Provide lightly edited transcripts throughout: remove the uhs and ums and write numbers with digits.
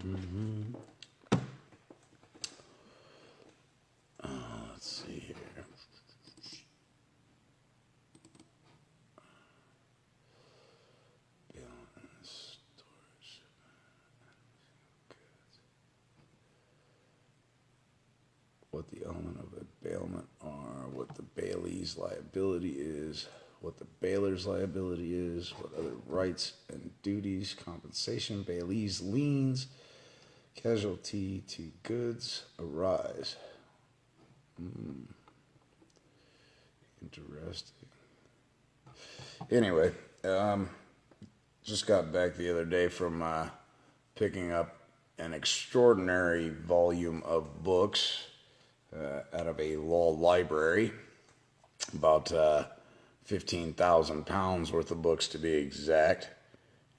Mm-hmm. Let's see here. What the element of a bailment are, what the bailee's liability is, what the bailor's liability is, what other rights and duties, compensation, bailee's liens, casualty to goods arise. Interesting. Anyway, just got back the other day from picking up an extraordinary volume of books out of a law library, about 15,000 pounds worth of books to be exact.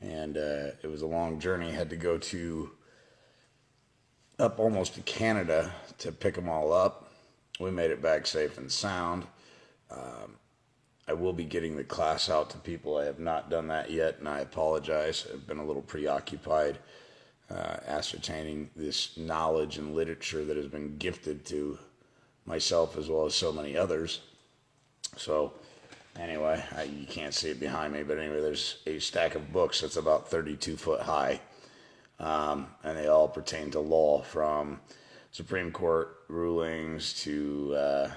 And it was a long journey. I had to go up almost to Canada to pick them all up. We made it back safe and sound. I will be getting the class out to people. I have not done that yet, and I apologize. I've been a little preoccupied ascertaining this knowledge and literature that has been gifted to myself as well as so many others. So anyway, you can't see it behind me, but anyway, there's a stack of books that's about 32 foot high, and they all pertain to law, from Supreme Court rulings to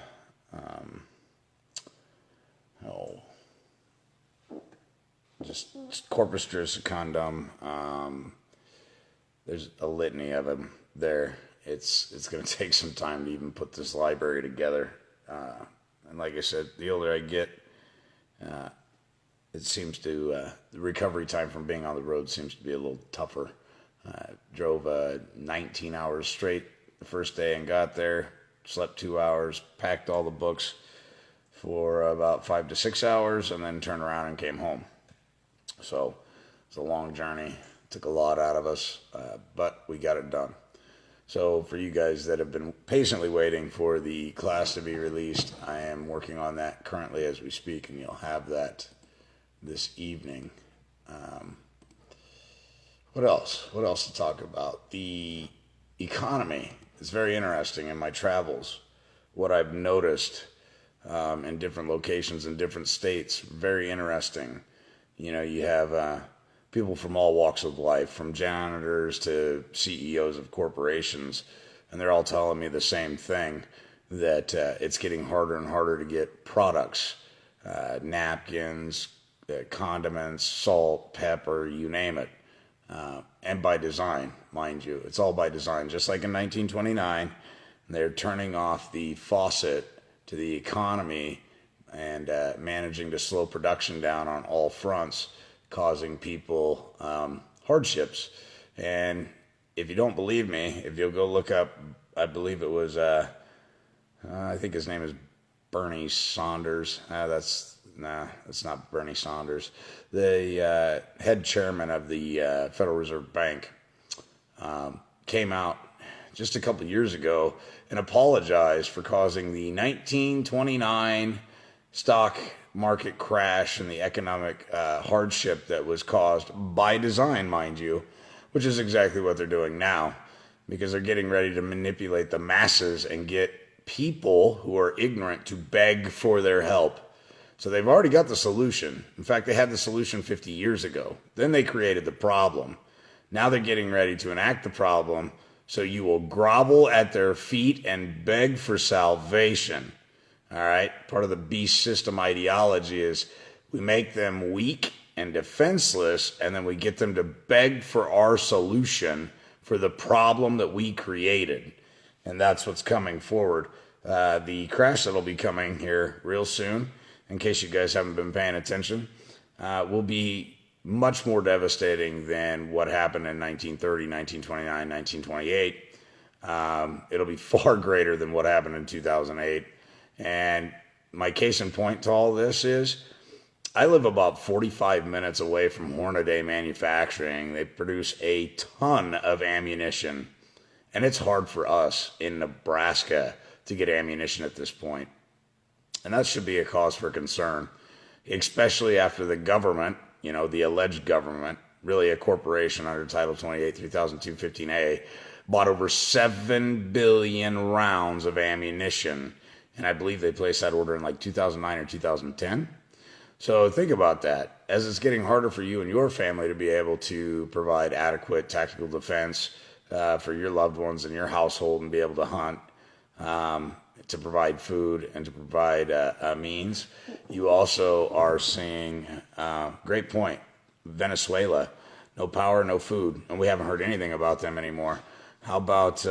just corpus juris secundum. There's a litany of them there. It's going to take some time to even put this library together. And like I said, the older I get, it seems to, the recovery time from being on the road seems to be a little tougher. Drove 19 hours straight the first day and got there, slept 2 hours, packed all the books for about 5 to 6 hours, and then turned around and came home. So it's a long journey. It took a lot out of us, but we got it done. So for you guys that have been patiently waiting for the class to be released, I am working on that currently as we speak, and you'll have that this evening. What else? What else to talk about? The economy is very interesting in my travels. What I've noticed in different locations in different states, very interesting. You know, you have people from all walks of life, from janitors to CEOs of corporations, and they're all telling me the same thing, that it's getting harder and harder to get products, napkins, condiments, salt, pepper, you name it. And by design, mind you. It's all by design. Just like in 1929, they're turning off the faucet to the economy and managing to slow production down on all fronts, causing people hardships. And if you don't believe me, if you'll go look up, I believe it was, I think his name is Bernie Saunders. That's not Bernie Saunders. The head chairman of the Federal Reserve Bank came out just a couple years ago and apologized for causing the 1929 stock market crash and the economic hardship that was caused by design, mind you, which is exactly what they're doing now, because they're getting ready to manipulate the masses and get people who are ignorant to beg for their help. So they've already got the solution. In fact, they had the solution 50 years ago. Then they created the problem. Now they're getting ready to enact the problem, so you will grovel at their feet and beg for salvation. All right? Part of the beast system ideology is we make them weak and defenseless, and then we get them to beg for our solution for the problem that we created. And that's what's coming forward. The crash that'll be coming here real soon, in case you guys haven't been paying attention, will be much more devastating than what happened in 1930, 1929, 1928. It'll be far greater than what happened in 2008. And my case in point to all this is, I live about 45 minutes away from Hornaday Manufacturing. They produce a ton of ammunition, and it's hard for us in Nebraska to get ammunition at this point. And that should be a cause for concern, especially after the government, the alleged government, really a corporation under Title 28, 300215A, bought over 7 billion rounds of ammunition. And I believe they placed that order in like 2009 or 2010. So think about that. As it's getting harder for you and your family to be able to provide adequate tactical defense for your loved ones in your household and be able to hunt, to provide food and to provide means, you also are seeing, great point, Venezuela, no power, no food, and we haven't heard anything about them anymore. How about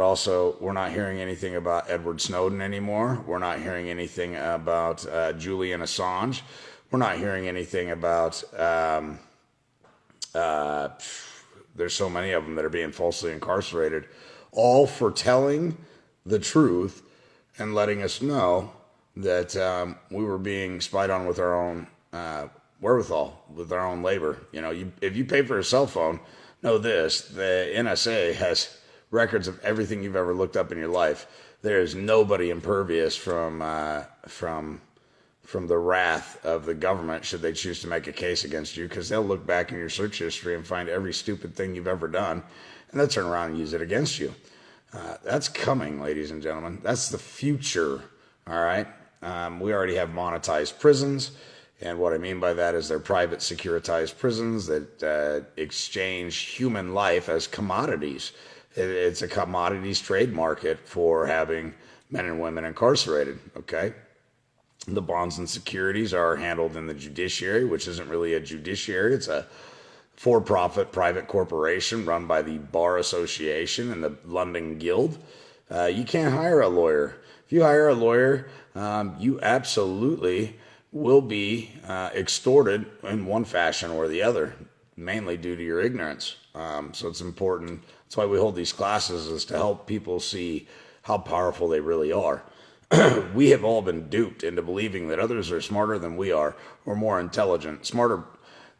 also, we're not hearing anything about Edward Snowden anymore. We're not hearing anything about Julian Assange. We're not hearing anything about, there's so many of them that are being falsely incarcerated, all for telling the truth and letting us know that we were being spied on with our own wherewithal, with our own labor. You know, if you pay for a cell phone, know this, the NSA has records of everything you've ever looked up in your life. There is nobody impervious from the wrath of the government should they choose to make a case against you, because they'll look back in your search history and find every stupid thing you've ever done, and they'll turn around and use it against you. That's coming, ladies and gentlemen. That's the future, all right? We already have monetized prisons, and what I mean by that is they're private securitized prisons that exchange human life as commodities. It's a commodities trade market for having men and women incarcerated, okay? The bonds and securities are handled in the judiciary, which isn't really a judiciary. It's a for-profit private corporation run by the Bar Association and the London Guild. You can't hire a lawyer. If you hire a lawyer, you absolutely will be extorted in one fashion or the other, mainly due to your ignorance. So it's important. That's why we hold these classes, is to help people see how powerful they really are. We have all been duped into believing that others are smarter than we are, or more intelligent. Smarter.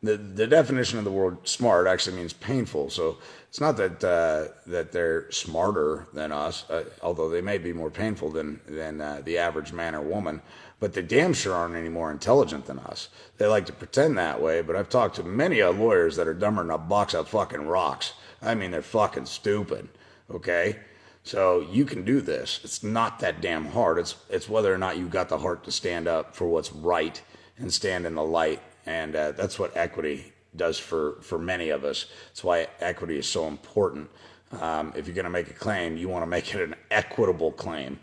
The definition of the word smart actually means painful. So it's not that that they're smarter than us, although they may be more painful than the average man or woman. But they damn sure aren't any more intelligent than us. They like to pretend that way, but I've talked to many lawyers that are dumber than a box of fucking rocks. I mean, they're fucking stupid, okay? So you can do this. It's not that damn hard. It's whether or not you've got the heart to stand up for what's right and stand in the light. And that's what equity does for many of us. That's why equity is so important. If you're going to make a claim, you want to make it an equitable claim.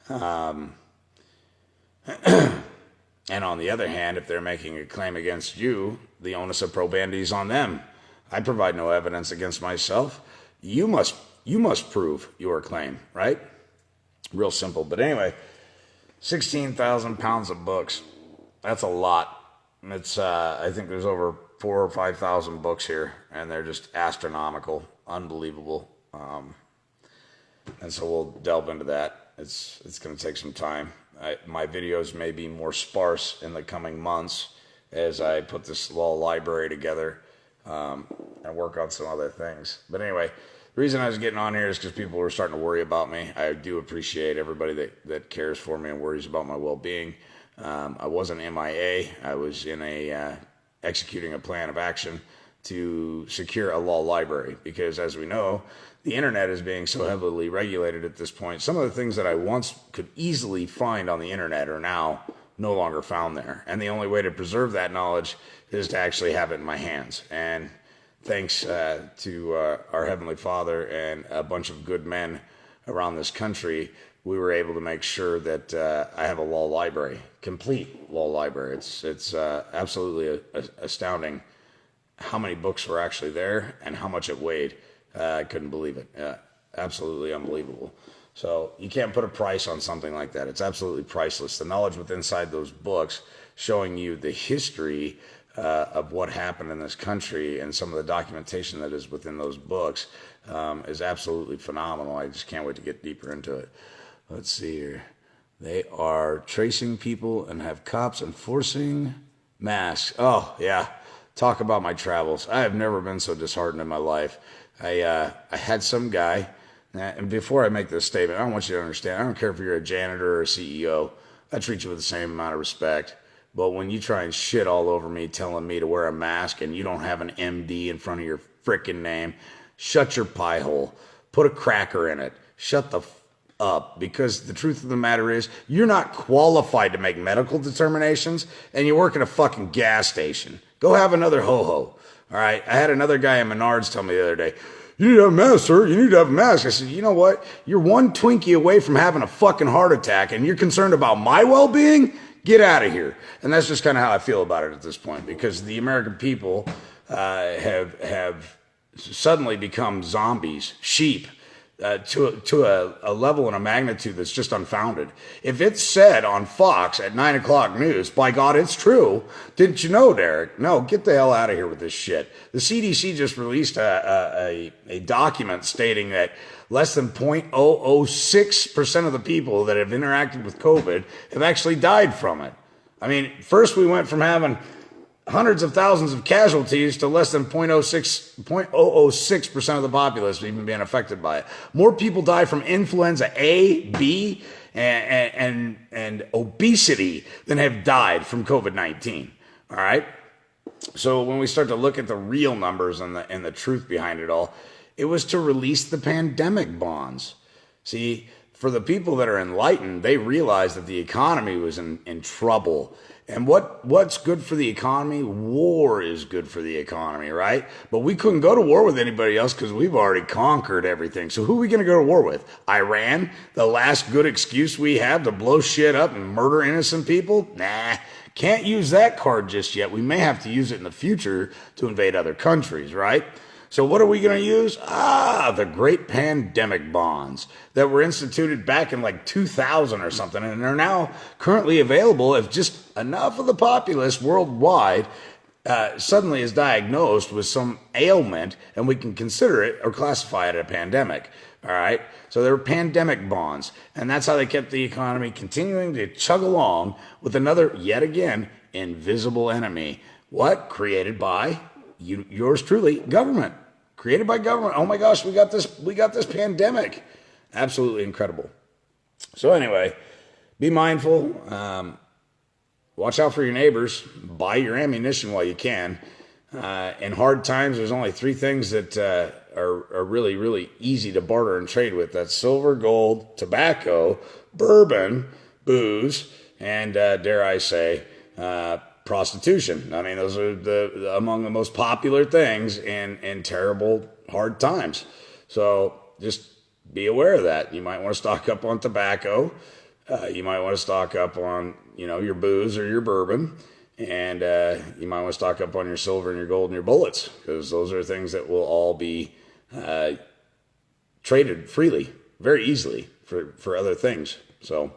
And on the other hand, if they're making a claim against you, the onus of probandi is on them. I provide no evidence against myself. You must prove your claim, right? Real simple. But anyway, 16,000 pounds of books. That's a lot. It's I think there's over 4,000 or 5,000 books here, and they're just astronomical, unbelievable. And so we'll delve into that. It's going to take some time. My videos may be more sparse in the coming months as I put this law library together and work on some other things. But anyway, the reason I was getting on here is because people were starting to worry about me. I do appreciate everybody that cares for me and worries about my well-being. I wasn't MIA. I was in executing a plan of action to secure a law library, because as we know, the internet is being so heavily regulated at this point. Some of the things that I once could easily find on the internet are now no longer found there. And the only way to preserve that knowledge is to actually have it in my hands. And thanks to our Heavenly Father and a bunch of good men around this country, we were able to make sure that I have a law library, complete law library. It's absolutely astounding how many books were actually there and how much it weighed. I couldn't believe it. Absolutely unbelievable. So you can't put a price on something like that. It's absolutely priceless. The knowledge within inside those books, showing you the history of what happened in this country and some of the documentation that is within those books is absolutely phenomenal. I just can't wait to get deeper into it. Let's see here. They are tracing people and have cops enforcing masks. Oh, yeah. Talk about my travels. I have never been so disheartened in my life. I had some guy, and before I make this statement, I want you to understand, I don't care if you're a janitor or a CEO. I treat you with the same amount of respect. But when you try and shit all over me telling me to wear a mask and you don't have an MD in front of your frickin' name, shut your pie hole. Put a cracker in it. Shut the up, because the truth of the matter is you're not qualified to make medical determinations, and you work at a fucking gas station. Go have another ho-ho. All right. I had another guy in Menards tell me the other day, "You need to have a mask, sir. You need to have a mask." I said, "You know what? You're one Twinkie away from having a fucking heart attack, and you're concerned about my well-being? Get out of here." And that's just kind of how I feel about it at this point, because the American people have suddenly become zombies, sheep, to a level and a magnitude that's just unfounded. If it's said on Fox at 9 o'clock news, by God, it's true. Didn't you know, Derrick? No, get the hell out of here with this shit. The CDC just released a document stating that less than 0.006% of the people that have interacted with COVID have actually died from it. I mean, first we went from having hundreds of thousands of casualties to less than 0.006% of the populace even being affected by it. More people die from influenza A, B, and obesity than have died from COVID-19. All right. So when we start to look at the real numbers and the truth behind it all, it was to release the pandemic bonds. See, for the people that are enlightened, they realized that the economy was in trouble. And what's good for the economy? War is good for the economy, right? But we couldn't go to war with anybody else because we've already conquered everything. So who are we going to go to war with? Iran? The last good excuse we have to blow shit up and murder innocent people? Nah, can't use that card just yet. We may have to use it in the future to invade other countries, right? So what are we going to use? The great pandemic bonds that were instituted back in like 2000 or something, and are now currently available if just enough of the populace worldwide suddenly is diagnosed with some ailment, and we can consider it or classify it as a pandemic. All right. So there were pandemic bonds, and that's how they kept the economy continuing to chug along with another, yet again, invisible enemy. What? Created by yours truly, government. Created by government. Oh my gosh, we got this pandemic. Absolutely incredible. So anyway, be mindful. Watch out for your neighbors. Buy your ammunition while you can. In hard times, there's only three things that are really, really easy to barter and trade with. That's silver, gold, tobacco, bourbon, booze, and dare I say, prostitution. I mean, those are among the most popular things in terrible, hard times. So just be aware of that. You might want to stock up on tobacco. You might want to stock up on, your booze or your bourbon. And you might want to stock up on your silver and your gold and your bullets, because those are things that will all be traded freely, very easily for other things. So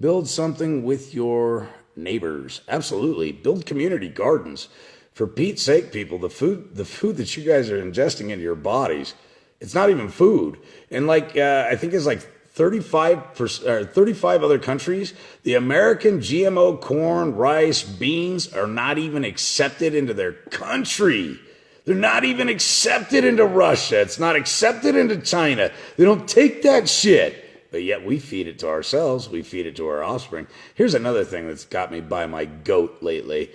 build something with your neighbors. Absolutely. Build community gardens. For Pete's sake, people, the food that you guys are ingesting into your bodies, it's not even food. And I think it's like 35 other countries, the American GMO corn, rice, beans are not even accepted into their country. They're not even accepted into Russia. It's not accepted into China. They don't take that shit. But yet we feed it to ourselves. We feed it to our offspring. Here's another thing that's got me by my goat lately.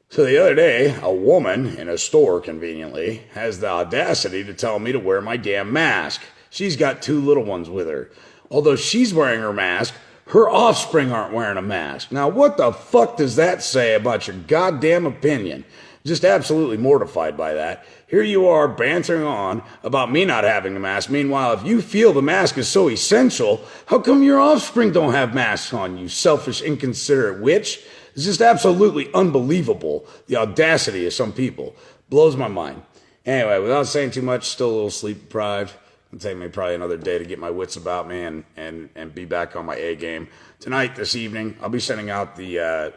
So the other day, a woman in a store, conveniently, has the audacity to tell me to wear my damn mask. She's got two little ones with her. Although she's wearing her mask, her offspring aren't wearing a mask. Now, what the fuck does that say about your goddamn opinion? Just absolutely mortified by that. Here you are bantering on about me not having a mask. Meanwhile, if you feel the mask is so essential, how come your offspring don't have masks on, you selfish, inconsiderate witch? It's just absolutely unbelievable. The audacity of some people blows my mind. Anyway, without saying too much, still a little sleep deprived. It'll take me probably another day to get my wits about me and be back on my A game. Tonight, this evening, I'll be sending out the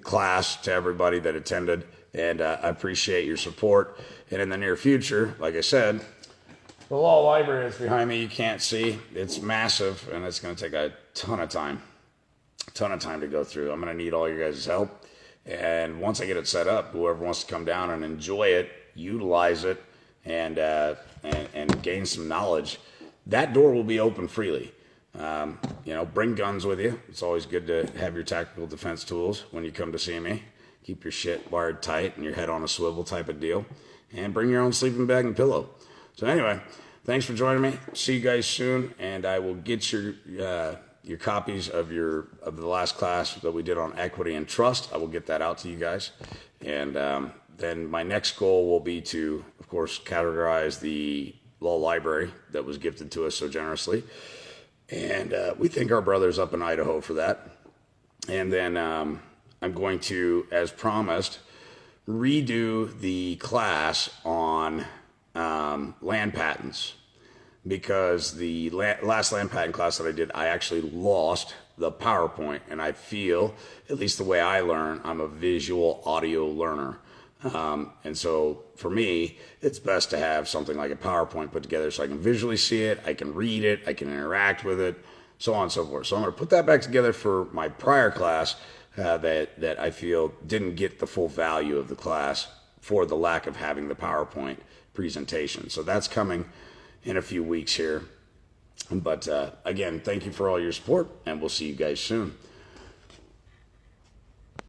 class to everybody that attended, and I appreciate your support. And in the near future, like I said, the law library is behind me. You can't see. It's massive, and it's going to take a ton of time to go through. I'm going to need all your guys' help. And once I get it set up, whoever wants to come down and enjoy it, utilize it, and gain some knowledge, that door will be open freely. Bring guns with you. It's always good to have your tactical defense tools when you come to see me. Keep your shit wired tight and your head on a swivel type of deal. And bring your own sleeping bag and pillow. So anyway, thanks for joining me. See you guys soon, and I will get your copies of the last class that we did on equity and trust. I will get that out to you guys. And then my next goal will be to, of course, categorize the law library that was gifted to us so generously. And we thank our brothers up in Idaho for that. And then I'm going to, as promised, redo the class on land patents, because the last land patent class that I did, I actually lost the PowerPoint. And I feel, at least the way I learn, I'm a visual audio learner. And so for me, it's best to have something like a PowerPoint put together so I can visually see it, I can read it, I can interact with it, so on and so forth. So I'm going to put that back together for my prior class that I feel didn't get the full value of the class for the lack of having the PowerPoint presentation. So that's coming in a few weeks here. But again, thank you for all your support, and we'll see you guys soon.